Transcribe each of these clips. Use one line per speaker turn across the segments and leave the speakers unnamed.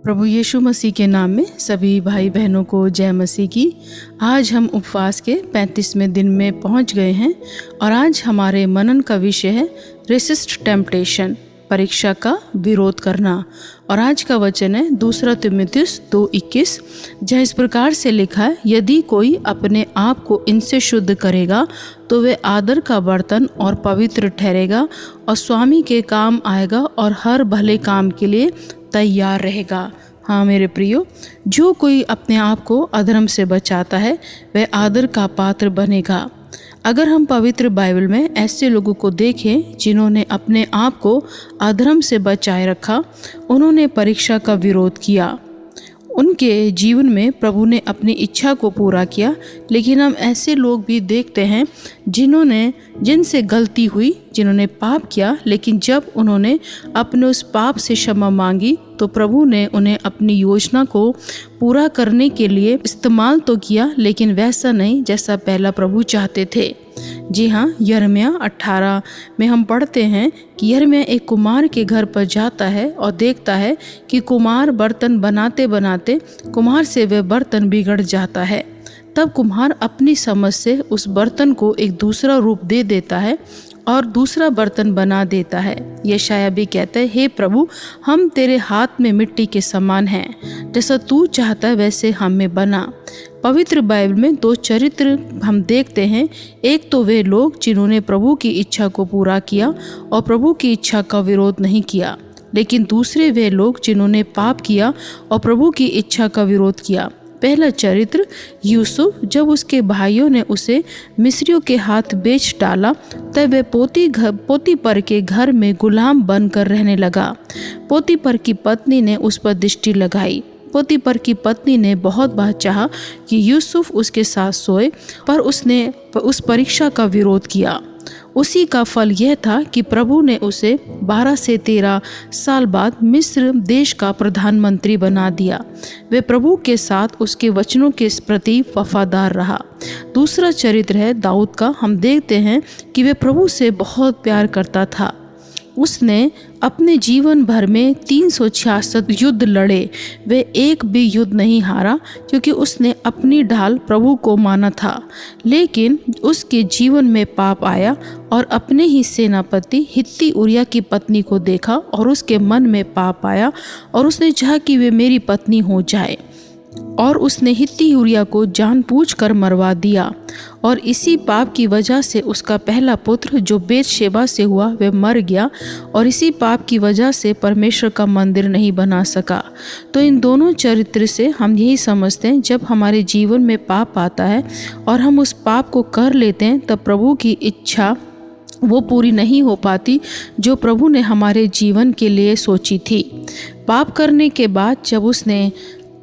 प्रभु यीशु मसीह के नाम में सभी भाई बहनों को जय मसीह की। आज हम उपवास के 35वें दिन में पहुंच गए हैं और आज हमारे मनन का विषय है रेसिस्ट टेम्पटेशन, परीक्षा का विरोध करना। और आज का वचन है 2 तीमुथियुस 2:21, जहाँ इस प्रकार से लिखा है, यदि कोई अपने आप को इनसे शुद्ध करेगा तो वे आदर का बर्तन और पवित्र ठहरेगा और स्वामी के काम आएगा और हर भले काम के लिए तैयार रहेगा। हाँ मेरे प्रियो, जो कोई अपने आप को अधर्म से बचाता है वह आदर का पात्र बनेगा। अगर हम पवित्र बाइबल में ऐसे लोगों को देखें जिन्होंने अपने आप को अधर्म से बचाए रखा, उन्होंने परीक्षा का विरोध किया, उनके जीवन में प्रभु ने अपनी इच्छा को पूरा किया। लेकिन हम ऐसे लोग भी देखते हैं जिनसे गलती हुई, जिन्होंने पाप किया, लेकिन जब उन्होंने अपने उस पाप से क्षमा मांगी तो प्रभु ने उन्हें अपनी योजना को पूरा करने के लिए इस्तेमाल तो किया, लेकिन वैसा नहीं जैसा पहला प्रभु चाहते थे। जी हाँ, यिर्मयाह 18 में हम पढ़ते हैं कि यिर्मयाह एक कुम्हार के घर पर जाता है और देखता है कि कुम्हार बर्तन बनाते बनाते कुम्हार से वह बर्तन बिगड़ जाता है। तब कुम्हार अपनी समझ से उस बर्तन को एक दूसरा रूप दे देता है और दूसरा बर्तन बना देता है। यशायाह भी कहता है, हे प्रभु, हम तेरे हाथ में मिट्टी के समान हैं, जैसा तू चाहता है वैसे हम में बना। पवित्र बाइबल में 2 चरित्र हम देखते हैं। एक तो वे लोग जिन्होंने प्रभु की इच्छा को पूरा किया और प्रभु की इच्छा का विरोध नहीं किया, लेकिन दूसरे वे लोग जिन्होंने पाप किया और प्रभु की इच्छा का विरोध किया। पहला चरित्र यूसुफ, जब उसके भाइयों ने उसे मिस्रियों के हाथ बेच डाला तब वह पोतीपर के घर में गुलाम बनकर रहने लगा। पोतीपर की पत्नी ने उस पर दृष्टि लगाई। पोतीपर की पत्नी ने बहुत बार चाहा कि यूसुफ उसके साथ सोए, पर उसने उस परीक्षा का विरोध किया। उसी का फल यह था कि प्रभु ने उसे 12 से 13 साल बाद मिस्र देश का प्रधानमंत्री बना दिया। वे प्रभु के साथ उसके वचनों के प्रति वफादार रहा। दूसरा चरित्र है दाऊद का। हम देखते हैं कि वे प्रभु से बहुत प्यार करता था। उसने अपने जीवन भर में 366 युद्ध लड़े, वे एक भी युद्ध नहीं हारा, क्योंकि उसने अपनी ढाल प्रभु को माना था। लेकिन उसके जीवन में पाप आया और अपने ही सेनापति हित्ती उरिय्याह की पत्नी को देखा और उसके मन में पाप आया और उसने चाहा कि वे मेरी पत्नी हो जाए, और उसने हित्ती उरिय्याह को जानबूझकर मरवा दिया। और इसी पाप की वजह से उसका पहला पुत्र जो बेतशेबा से हुआ वह मर गया, और इसी पाप की वजह से परमेश्वर का मंदिर नहीं बना सका। तो इन दोनों चरित्र से हम यही समझते हैं, जब हमारे जीवन में पाप आता है और हम उस पाप को कर लेते हैं तब प्रभु की इच्छा वो पूरी नहीं हो पाती जो प्रभु ने हमारे जीवन के लिए सोची थी। पाप करने के बाद जब उसने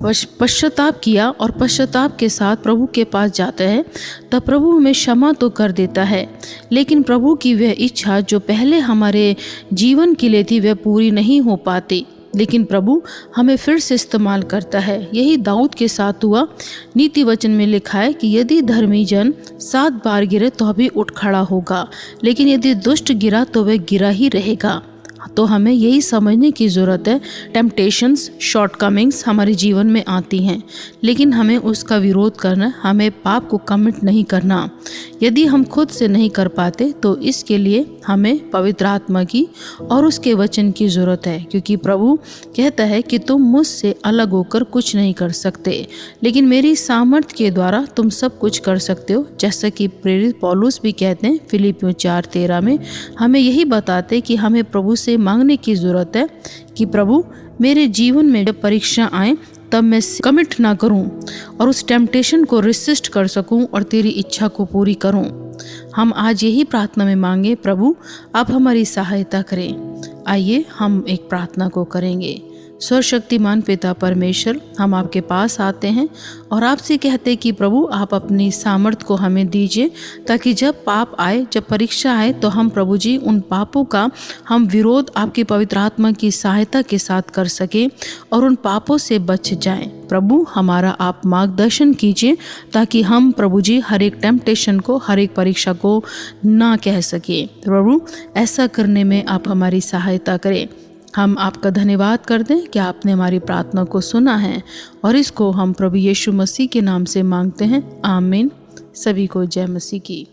पश्चाताप किया और पश्चाताप के साथ प्रभु के पास जाता है, तब प्रभु हमें क्षमा तो कर देता है, लेकिन प्रभु की वह इच्छा जो पहले हमारे जीवन के लिए थी वह पूरी नहीं हो पाती। लेकिन प्रभु हमें फिर से इस्तेमाल करता है। यही दाऊद के साथ हुआ। नीति वचन में लिखा है कि यदि धर्मी जन 7 बार गिरे तो भी उठ खड़ा होगा, लेकिन यदि दुष्ट गिरा तो वह गिरा ही रहेगा। तो हमें यही समझने की ज़रूरत है, टेम्पटेशंस, शॉर्टकमिंग्स हमारे जीवन में आती हैं, लेकिन हमें उसका विरोध करना, हमें पाप को कमिट नहीं करना। यदि हम खुद से नहीं कर पाते तो इसके लिए हमें पवित्र आत्मा की और उसके वचन की ज़रूरत है, क्योंकि प्रभु कहता है कि तुम मुझसे अलग होकर कुछ नहीं कर सकते, लेकिन मेरी सामर्थ्य के द्वारा तुम सब कुछ कर सकते हो। जैसा कि प्रेरित पौलुस भी कहते हैं फिलिपियों 4:13 में, हमें यही बताते कि हमें प्रभु से मांगने की ज़रूरत है कि प्रभु मेरे जीवन में जब परीक्षा आए तब मैं कमिट ना करूं और उस टेम्पटेशन को रेसिस्ट कर सकूं और तेरी इच्छा को पूरी करूं। हम आज यही प्रार्थना में मांगे, प्रभु आप हमारी सहायता करें। आइए हम एक प्रार्थना को करेंगे। सर्वशक्तिमान पिता परमेश्वर, हम आपके पास आते हैं और आपसे कहते हैं कि प्रभु आप अपनी सामर्थ्य को हमें दीजिए, ताकि जब पाप आए, जब परीक्षा आए, तो हम प्रभु जी उन पापों का हम विरोध आपके पवित्र आत्मा की सहायता के साथ कर सकें और उन पापों से बच जाएं। प्रभु हमारा आप मार्गदर्शन कीजिए, ताकि हम प्रभु जी हर एक टेम्पटेशन को, हर एक परीक्षा को ना कह सके। प्रभु ऐसा करने में आप हमारी सहायता करें। हम आपका धन्यवाद कर दें कि आपने हमारी प्रार्थना को सुना है और इसको हम प्रभु यीशु मसीह के नाम से मांगते हैं, आमीन। सभी को जय मसीह की।